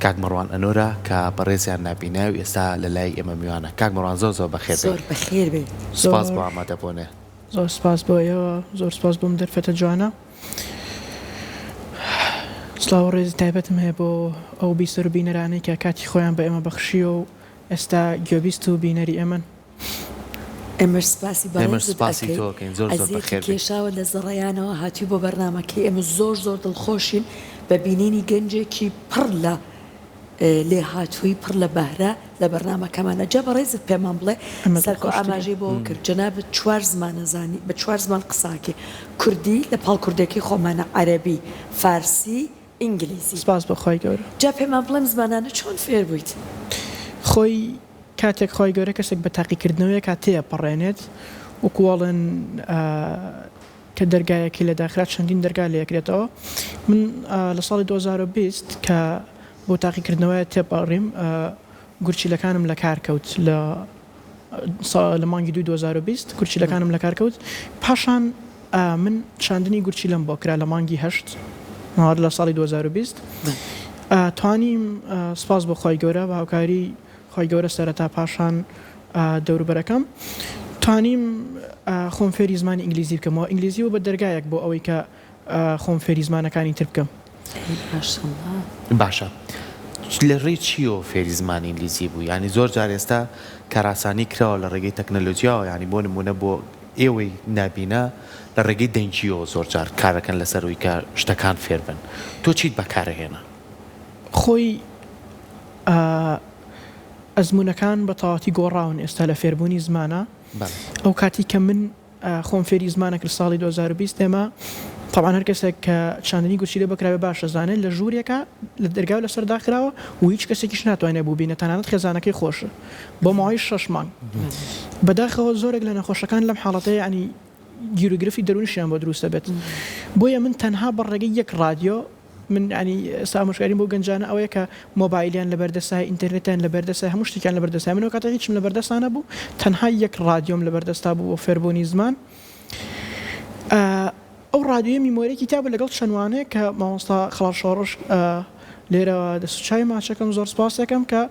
کاک مەڕوان ئەنۆرە کە بەڕێزیان نابینە و ئێستا لە لای ئێمە میوانە. کاک مەڕوان زۆر بەخێر زۆر بەخێر بێ. سپاس بۆ ئامادەبوونێ. زۆر سپاس بۆ ئێوە، زۆر سپاس بۆم دەرفەتە جوانە. سڵاو ڕێزی تایبەتم هەیە بۆ ئەو بیسەر و بینەرانەی کە کاتی خۆیان بە ئێمە بەخشیە و ئێستا گوێبیست و بینەری ئێمن. ئێمە سپاسی سپاسی تۆکەین، زۆر بەخێر کێشاوە لە زەڕایانەوە هاتی بۆ بەرنامەکەی ئێمە زۆر دڵخۆشین بە بینینی گەنجێکی پڕ لە لێ هاتووی پڕ لە بەهرە لە بەرنامەکەمانە. جا بەڕێزت پێمان بڵێ سەرکۆ ئاماژەی بۆ کرد جەنابەت 4 زمانەزانی بە 4 زمان قساکێ، کوردی لە پاڵ کوردەکەی خۆمانە، عەرەبی، فارسی، ئینگلیزی. سپاس بەخوای گەورە. جا پێمان بڵێم زمانانە چۆن فێر بوویت؟ خۆی کاتێک خۆی گەورە کەسێک بە تاقیکردنەوەی کاتەیە پەڕێنێت وکوواڵن کە دەرگایەکی لە داخرات چەندین دەرگا لە یەکرێتەوە. من لە ساڵی 2020 کە بۆ تاقیکردنەوەی تێپەڕیم گورچیلەکانم لە کار کەوت لە مانگی 2020 گورچیلەکانم لە کار کەوت. پاشان من چاندنی گورچیلەم بۆ کرا لە مانگی 8 لە ساڵی 2020 توانیم سپاس بۆ خۆی گەورە بە هاوکاری خۆی گەورە سەرەتا پاشان دەوروبەرەکەم توانیم خۆم فێری زمانی ئینگلیزی بکەمەوە. ئینگلیزی و بە دەرگایەک بۆ ئەوەی کە خۆم فێری زمانەکانی تر بکەم. باشە لە ڕێی چیۆ فێری زمانی ئینگلیزی بوو؟ ینی زۆر جار ئێستا کاراسانی کراوە لە ڕێگەی تەکنەلۆجیاوە، ینی بۆ نمونە بۆ ئێوەی نابینە لە ڕێگەی دەنجیەوە زۆر جار کارەکەن لەسەرەوەی کە شتەکان فێر بن. تۆ چیت بەکارەهێنا؟ خۆی ئەزمونونەکان بە تەواتی گۆڕاون ئێستا لە فێربوونی زمانە. ئەو کاتی کە من خۆم فێری زمانە کرد ساڵی 2020 ئێمە طبعاً هەر کەسێک کە چاندنی گوچیلە بکراوێ باشە زانێت لە ژوورێکە لە دەرگاو لەسەر داخراوە و هیچ کەسێکیش ناتوانێت بوو بینە تەنانەت خێزانەکەی خۆشە بۆ ماوەی 6 مانگ. بەداخەوە زۆرێک لە نەخۆشەکان لەم حاڵەتەیە ینی گیرروگرفی دەرونیشیان بۆ دروستە بێت. بۆیە من تەنها بەڕێگەی یەک رادیۆ من ینی سامشکاریم بۆ گەنجانە ئەوەیە کە مۆبایلیان لە بەردەسای ئینتەرنێتیان لە بەردەسای هەموو شتێکیان لە بەردەسای منەوە کاتە هیچم لە بەردەستانە بوو تەنها یەک رادیۆم لە بەردەستا بوو بۆ فێربوونی زمان. ئەو رادیۆیە میمۆرێکی تابە لەگەڵ چەندوانەیە کە مامۆستا خەڵات شۆڕش لێرەوە دەسوچای ماچەکەم زۆر سپاسەکەم کە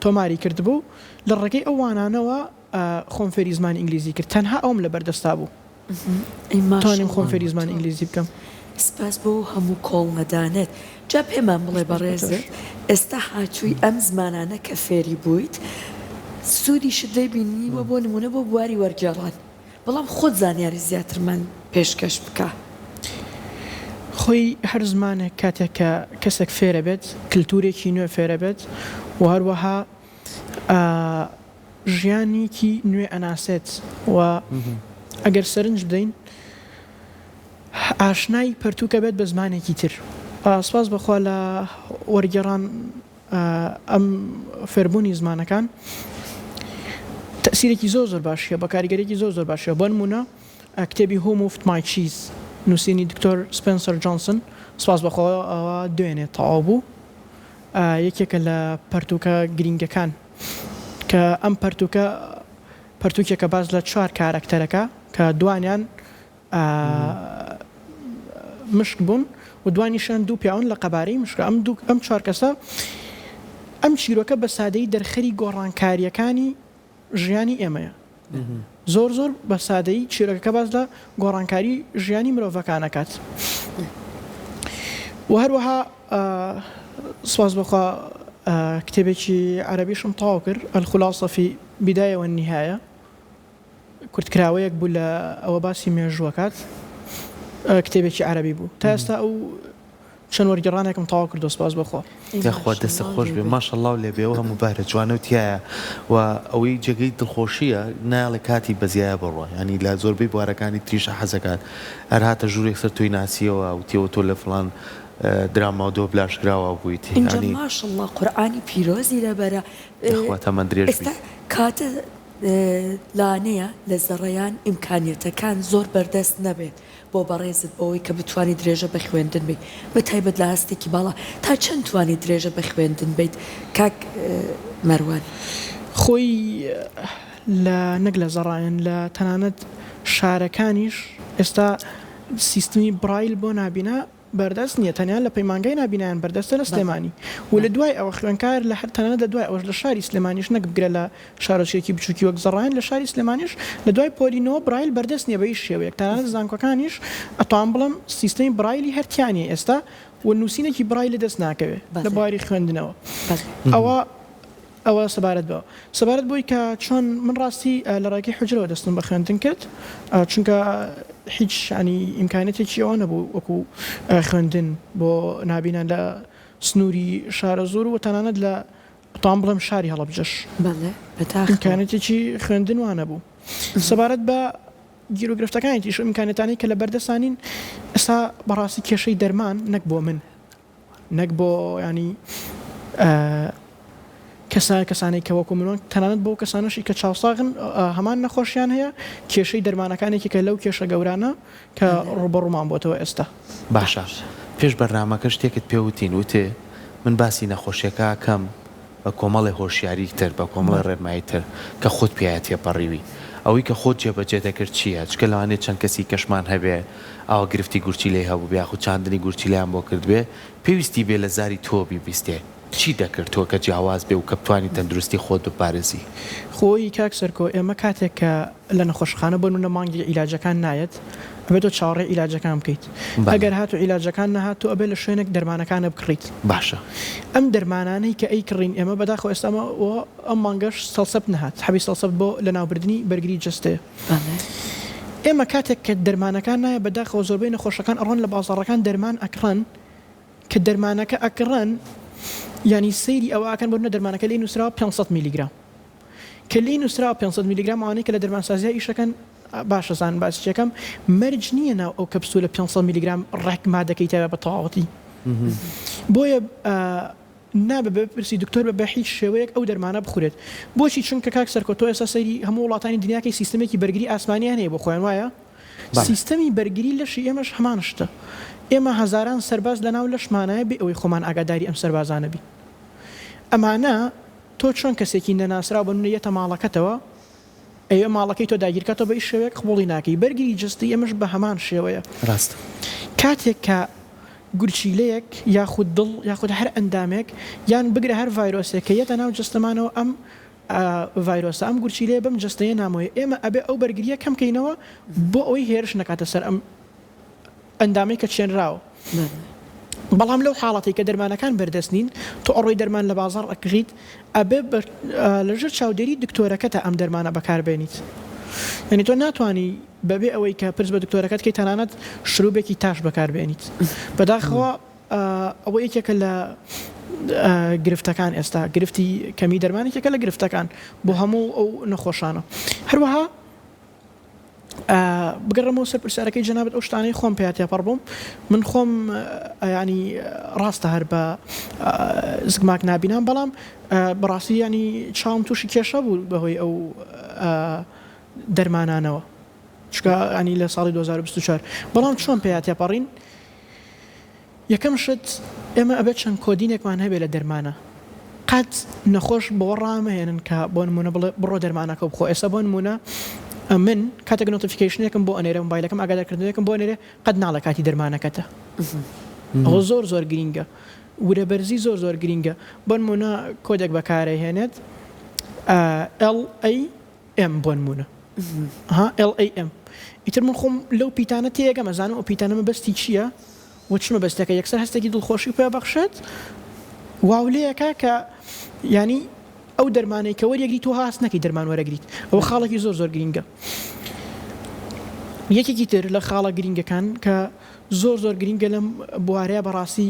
تۆماری کردبوو لە ڕێگەی ئەو وانانەوە خۆم فێری زمانی ئینگلیزی کرد. تەنها ئەوم لە بەردەستا بوو توانیم خۆم فێری زمانی ئینگلیزی بکەم. سپاس بۆ هەموو کۆڵنەدانێت. جا پێمان بڵێ بەڕێزت ئێستا هاتووی ئەم زمانانە کە فێری بوویت سوودی شت دەبینیوە بۆ نمونە بۆ بواری وەرگێڕان، بەڵام خۆت زانیاری زیاترمان پێشکەش بکە. خۆی هەر زمانێک کاتێک کە کەسێک فێرە بێت کللتورێکی نوێ فێرە بێت و هەروەها ژیانێکی نوێ ئەناسێت و ئەگەر سەرنج بدەین ئاشنای پەرتووکە بێت بە زمانێکی تر. سپاس بەخوا لە وەرگێڕان ئەم فێربوونی زمانەکان تەسیرێکی زۆر باشیە بە کاریگەرێکی زۆر باشیە. بۆ نمونە کتێبی Who Moved My Cheese نووسینی دکتۆر سپێنسەر جۆنسن سپاس بەخوا ئەوە دوێنێ تەواو بوو. یەکێکە لە پەرتووکە گرینگەکان کە ئەم پەرتووکێکە باز لە 4 کارەکتەرەکە کە دوانیان مشک بوون و دوانیشان دوو پیاون لە قەبارەی مشکە. ئەم 4 کەسە ئەم چیرۆکە بە سادەی دەرخەری گۆڕانکاریەکانی ژیانی ئێمەیە. زۆر بە سادەی چیرۆکەکە باز لە گۆڕانکاری ژیانی مرۆڤەکانەکات. و هەروەها سپاس بەخوا کتێبێکی عەرەبیشم تەواو کرد الخلاصة في بداية والنهاية کورتکراوەیەک بوو لە ئەوە باسی مێژووەکات کتێبێکی عەرەبی بوو. تا ئێستا ئەو چەند وەرگێڕانێکم تەواو کردو سپاس بەخوا. دەخوا دەستە خۆش بێ ماشەڵڵا و لێبێەوە هەموو بارە جوانەوتیایە و ئەوەی جێگەی دڵخۆشیە ناڵێ کاتی بەزیایە بڕوە ینی لە زۆربەی بوارەکانی تریشە حەزەکات هەر هاتە ژوورێک سەر توی ناسیەوە و تێوە تۆ لە فڵان دراما و دۆ بلاشکراوە بوویت. اینجا ماشەڵڵا قورئانی پیرۆزی لەبەرە تەمەند درێژ ئێستا کاتە لانەیە لە زەڕەیان ئیمکانیەتەکان زۆر بەردەست نەبێت بۆ بەڕێزت بەوەی کە بتوانی درێژە بە خوێندن بیت بە تایبەت لە هەستێکی باڵا تا چەند توانی درێژە بە خوێندن بیت کاک مەروان؟ خۆی لە نەک لە زەڕایەن لە تەنانەت شارەکانیش ئێستا سیستمی برایل بۆ نابینە بەردەست نییە تەنیا لە پەیمانگەی نابینیان بەردەستە لە سلێمانی و لە دوای ئەوە خوێنکار لە هەر تەنانە لە دوای ئەوش لە شاری سلێمانیش نەک بگرە لە شارۆچێکی بچووکی وەک زەڕایان لە شاری سلێمانیش لە دوای پۆلینەوە برایل بەردەست نییە بە هیچ شێوەیەک تەنانەت زانکۆکانیش ئەتوان بڵم سیستەمی برایلی هەرتیانە ئێستا و نووسینێکی برای لە دەست ناکەوێت لە بواری خوێندنەوە ئەوە سەبارەت بەوە سەبارەت بۆی کە چۆن من ڕاستی لە ڕاکی حجرەوە دەستم بە خوێندن کرد چونکە هیچ ینی ئیمکانەتێکی ئەوە نەبوو وەکو خوێندن بۆ نابینان لە سنووری شارە زۆر و تەنانەت لە تام بڵم شاری هەڵەبجەش ئیمکانەتێکی خوێندن وانە بوو سەبارەت بە گیرۆگرفتەکانی تیش ئیمکانەتانی کە لە بەردەسانین ئێستا بەڕاستی کێشەی دەرمان نەک بۆ من نەک بۆ ینی کەسانی کە وەکو منۆن تەنانەت بۆ کەسانشی کە چاوساغن هەمان نەخۆشیان هەیە کێشەی دەرمانەکانێکی کە لەو کێشە گەورانە کە ڕوبەڕوومان بۆتەوە ئێستا باشە پێش بەرنامەکە شتێکت پێوتین وتێ من باسی نەخۆشیەکە کەم بە کۆمەڵی هۆشیاری تر بە کۆمەڵی ڕێنمایی تر کە خۆت پێایە تێپەڕیوی ئەوەی کە خۆت جێبەجێ دەکرد چییە چکە لەوانێت چەند کەسی کەشمان هەبێ ئەوە گرفتی گورچی لێ هەبوو بیاخود چاندنی گورچی لیان بۆ کردبێ پێویستی بێ لە زاری تۆ بیبیستێ چی دەکرد تۆ کە جیاواز بێ و کە بتوانی تەندروستی خۆت بپارێزی خۆی کاک سەرکۆ ئێمە کاتێک کە لە نەخۆشخانە بۆ نە مانگی عیلاجەکان نایەت ئەبێت تۆ چاوەڕێ عیلاجەکان بکەیت ئەگەر هاتو عیلاجەکان نەهاتوو ئەبێ لە شوێنێک دەرمانەکانە بکڕیت باشە ئەم دەرمانانەی کە ئەی کڕین ئێمە بەداخۆ ئێستامە ئەم مانگەش سەلسەب نەهات حەبی سەلسەب بۆ لە ناوبردنی بەرگری جستەیە ئێمە کاتێک کە دەرمانەکان نایە بەداخەوە زۆربەی نەخۆشەکان ئەڕۆن لە بازاڕەکان دەرمان ئەکڕن کە دەرمانەکە ئەکڕن ینی سەیری ئەوە ئاکەن بۆ دەرمانەکە لی نووسراوە 500 میلیگرام کە لی نووسراوە 500 میلیگرام ئەوانەی کە لە دەرمانسازیە ئیشەکەن باشەزان باسیەکەم مەرج نییە ناو ئەو کەپسولە 500 میلیگرام ڕێک مادەکەی تەوە بە تەواوەتی بۆیە نابێ بپرسی دکتۆر بە هیچ شێوەیەک ئەو دەرمانە بخورێت بۆچی چونکە کاک سەرکۆ تۆ ئێستا سەیری هەموو وڵاتانی دنیاکەی سیستەمێکی بەرگری ئاسمانیان هەیە بۆ خۆیان وایە سیستەمی بەرگری لەشی ئێمەش هەمان شتە ئێمە هەزاران سەرباز لەناو لەشمانایە بێ ئەوەی خۆمان ئاگاداری ئەم سەربازانە بی ئەمانە تۆ چۆن کەسێکی نەناسرا بە نوێیەتە ماڵەکەتەوە ئەوە ماڵەکەی تۆ داگیرکاتەوە بە هیچ شێوەیەک قبوڵی ناکەی بەرگری جستی ئێمەش بە هەمان شێوەیە ڕاست کاتێک کە گورچیلەیەک یاخود دڵ یاخود هەر ئەندامێک یان بگرە هەر ڤایرۆسێک کە یەتە ناو جستەمانەوە ئەم ڤایرۆسە ئەم گورچیلەیە بەم جستەیە نامۆیە ئێمە ئەبێ ئەو بەرگریە کەمکەینەوە بۆ ئەوەی هێرش نەکاتە سەر ئەم ئەندامەی کە چێنراوە بەڵام لەو حاڵەتی کە دەرمانەکان بەردەستنین تۆ ئەڕۆی دەرمان لە بازار ئەکڕیت ئەبێ لەژێر چاودێری دکتۆرەکەتە ئەم دەرمانە بەکاربێنیت یعنی تۆ ناتوانانی بەبێ ئەوەی کە پرس بە دکتۆرەکەت کەی تەنانەت شروبێکی تاش بەکاربێنیت بەداخەوە ئەوە یەکێکە لە گرفتەکان ئێستا گرفتی کەمی دەرمانێکێکە لە گرفتەکان بۆ هەموو ئەو نەخۆشانە هەروەها بگەڕمەوە سەر پرسیارەکەی جەنابەت ئەو شتانەی خۆم پێیان تێپەڕ بووم من خۆم ینی ڕاستە هەر بە زگماک نابینام بەڵام بەڕاستی ینی چاوم تووشی کێشە بوو بەهۆی ئەو دەرمانانەوە چکە ئەنی لە ساڵی 2024 بەڵام چۆن پێیان تێپەڕین یەکەم شت ئێمە ئەبێت چەند کۆدینێکمان هەبێت لە دەرمانە قەت نەخۆش بۆ ڕامەهێنن کە بۆ نمونە بڕۆ دەرمانەکە بخۆ ئێستا بۆ نمونە من کاتێک نۆتیفیکیشنێکم بۆ ئەنێرە مۆبایلەکەم ئاگادارکردنەوەکەم بۆ ئەنێرە قەت ناڵە کاتی دەرمانەکەتە ئەوە زۆر گرینگە وورەبەرزی زۆر گرینگە بۆ نمونە کۆدێک بەکارهێنێت LAM بۆ نمونە LAM ئیتر من خۆم لەو پیتانە تێگەمە زانم ئەو پیتانەمە بەستی چییە و چمە بەستەکە یەکسەر هەستێکی دڵخۆشی پێ بەخشێت واولەیەکە کە ینی ئەو دەرمانەی کە وەریەگریت و هاست نەکەی دەرمان وەرەگریت ئەوە خاڵێکی زۆر گرینگە یەکێکی تر لە خاڵە گرینگەکان کە زۆر گرینگە لەم بوارەیە بەڕاستی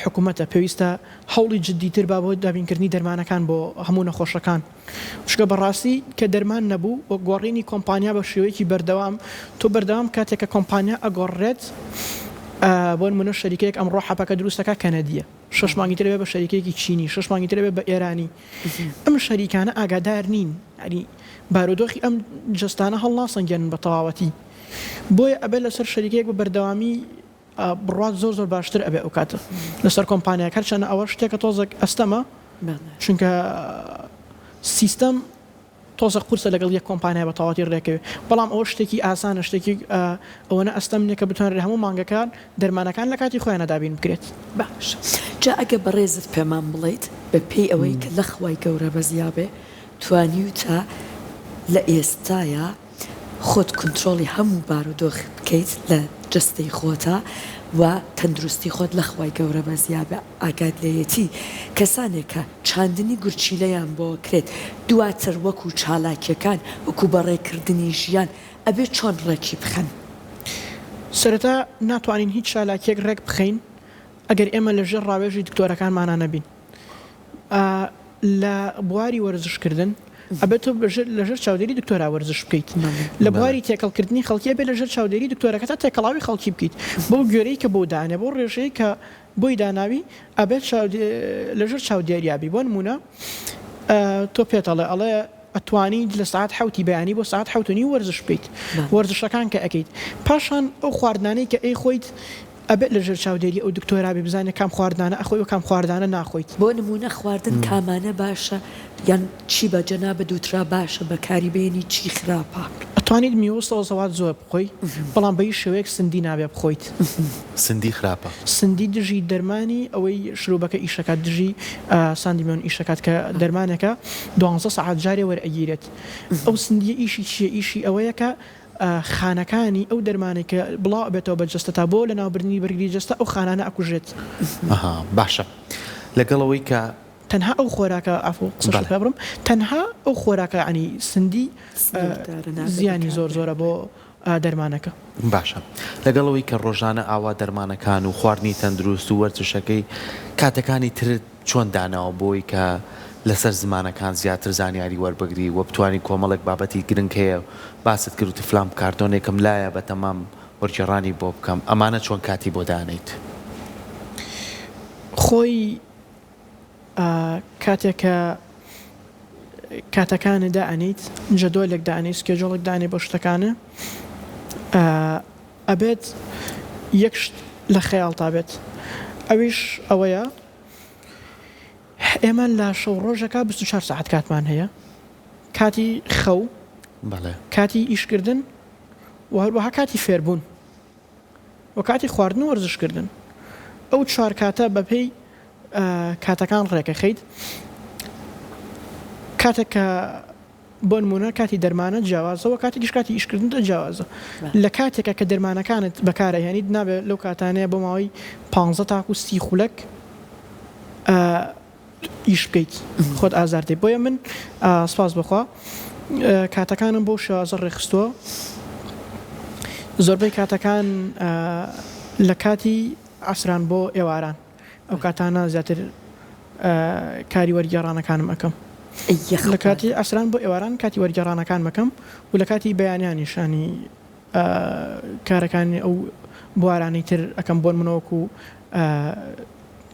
حکوومەتە پێویستە هەوڵی جددیتر با بۆ دابینکردنی دەرمانەکان بۆ هەموو نەخۆشەکان چکە بەڕاستی کە دەرمان نەبوو و گۆڕینی کۆمپانیا بە شێوەیەکی بەردەوام تۆ بەردەوام کاتێک کە کۆمپانیا ئەگۆڕێت بۆ نمونە شەریکەیەک ئەمڕۆ حەپەکە دروستەکە کەنەدیە 6 مانگی تر بە شەریکەیەکی چینی 6 مانگی تر بە ئێرانی ئەم شەریکانە ئاگادار نین ینی بارودۆخی ئەم جستانە هەڵناسەنگێنن بە تەواوەتی بۆیە ئەبێ لەسەر شەریکەیەک بە بەردەوامی بڕات زۆر باشتر ئەبێ ئەو کاتە لەسەر کۆمپانیاک هەرچەنە ئەوە شتێکە تۆزێک ئەستەمە چونکە سیستەم تۆزە قورسە لەگەڵ یەک کۆمپانیا بە تەواتی ڕێکەوێ بەڵام ئەوە شتێکی ئاسانە شتێکی ئەوەنە ئەستەمنێ کە بتوانێت هەموو مانگەکان دەرمانەکان لە کاتی خۆیانە دابین بکرێت باش جا ئەگە بەڕێزت پێمان بڵیت بە پێی ئەوەی کە لە خوای گەورە بەزیابێ توانیوتە لە ئێستاە خۆت کنترۆلی هەموو بارودۆخ بکەیت لە جستەی خۆتە و تەندروستی خۆت لە خوای گەورە بەزیابە ئاگاد لەیەتی کەسانێک کە چاندنی گورچیلەیان بۆ کرێت دواتر وەکو چالاکیەکان وەکو بەڕێکردنی ژیان ئەبێ چۆن ڕێکی بخەن سەرەتا ناتوانین هیچ چالاکیەک ڕێک بخەین ئەگەر ئێمە لەژێر ڕاوێژی دکتۆرەکانمانە نەبین لە بواری وەرزشکردن ئەبێت تۆ لەژێر چاودێری دکتۆرا وەرزش بکەیت لە بواری تێکەڵکردنی خەڵکیە بێ لەژێر چاودێری دکتۆرەکە تا تێکەڵاوی خەڵکی بکەیت بۆ گوێرەی کە بۆ دانێ بۆ ڕێژەیە کە بۆی داناوی ئەبێت لەژێر چاودێریابی بۆ نمونە تۆ پێتەڵێ ئەڵێ ئەتوانی لە ساعت حوتی بەیانی بۆ ساعت حوتنی وەرزش بکەیت وەرزشەکان کە ئەەکەیت پاشان ئەو خواردانەی کە ئەی خۆیت ئەبێت لەژێر چاودێری ئەو دکتۆرابی بزانێت کام خواردانە ئەخۆی و کام خواردانە ناخۆیت بۆ نمونە خواردن کامانە باشە یان چی بە جەنابە دووترا باشە بەکاری بێنی چی خراپە ئەتوانیت میوەستەوەزەوات زۆر بخۆی بەڵام بەی شێوەیەک سندی نابێ بخۆیت سندی خراپە سندی دژی دەرمانی ئەوەی شروبەکە ئیشەکات دژی ساندیمیۆن ئیشەکات کە دەرمانەکە 12 ساعت جارێ وەرئەگیرێت ئەو سندیە ئیشی چیە ئیشی ئەوەیە کە خانەکانی ئەو دەرمانێک کە بڵاو بێتەوە بە جەستە تا بۆ لە ناوبردنی بەرگری جەستە ئەو خانانە ئەکوژێت باشە لەگەڵەوەی کە تەنها ئەو خۆراکە ئافۆ قسە بڕم تەنها ئەو خۆراکە عنی سندی زیانی زۆر زۆرە بۆ دەرمانەکە باشە لەگەڵەوەی کە ڕۆژانە ئاوا دەرمانەکان و خواردنی تەندروست و وەرزشەکەی کاتەکانی تر چۆن داناوە بۆی کە لەسەر زمانەکان زیاتر زانیاری وەربگری و بتوانین کۆمەڵێک بابەتی گرنگ هەیە باست کرد و فلام کارتۆنێکم لایە بە تەمام وەرگێڕانی بۆ بکەم ئەمانە چۆن کاتی بۆ دانیت خۆی کاتێکە کاتەکانە دائنیت جەدۆلێک دانێ سکێجۆڵێک دانێ بۆ شتەکانە ئەبێت یەک لە خەیاڵ تابێت ئەویش ئەوەیە ئێمە لە شەو ڕۆژەکە 24 ساعت کاتمان هەیە کاتی خەو کاتی ئیشکردن و هەروەها کاتی فێربوون و کاتی خواردن و وەرزشکردن ئەو چوار کاتە بەپێی کاتەکان ڕێکەخەیت کاتێک کە بۆ نمونە کاتی دەرمانە جیاوازەوە کاتێکیش کاتی ئیشکردن جیاوازە لە کاتێکە کە دەرمانەکانت بەکارەهێنیت نابێت لەو کاتانەیە بۆ ماوەی 15 تاکو 30 خولەک ئیش بکەیت خۆت ئازاردەی بۆیە من سپاس بخوا کاتەکانم بۆ شێوازە ڕێخستووە زۆربەی کاتەکان لە کاتی عسران بۆ ئێواران ئەو کاتانە زیاتر کاری وەرگێڕانەکانم ئەەکەم لە کاتی ئەسران بۆ ئێواران کاتی وەرگێڕانەکان مەکەم و لە کاتی بەیانیانیشانی کارەکانی ئەو بوارانەی تر ئەەکەم بۆن منەوەکو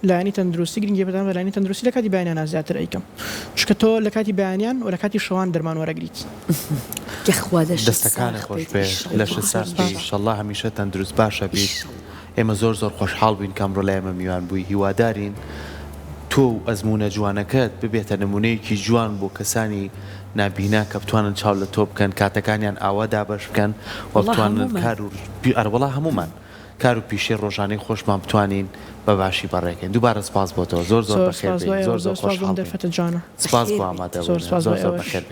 لایانی تەندروستی گرنگی بەدام لە لایانی تەندروستی لە کاتی بەیانیان زیاتر ئەیکەم چکە تۆ لە کاتی بەیانیان و لە کاتی شەوان دەرمان وەرەگریت دەستەکانی خۆش بێ لە شەڵڵا هەمیشە تەندروست باشە بیت ئێمە زۆر زۆر خۆشحاڵ بووین کەمڕۆ لای ئێمە میوان بووی هیوادارین تۆ و ئەزمونە جوانەکەت ببێتە نمونەیەکی جوان بۆ کەسانی نابینا کە بتوانن چاو لە تۆ بکەن کاتەکانیان ئاوادا بەش بکەن و بتوانن کار و ئەروەڵا هەمومان کار و پیشەی ڕۆژانەی خۆشمان بتوانین بە باشی بەڕێکەین دووبارە سپاس بۆ تۆ زۆر زۆر بەخێر بێت زۆر زۆر خۆشحاڵ بووین دەرفەتە جانە سپاس بۆ ئامادەبوونت زۆر زۆر بەخێر بێت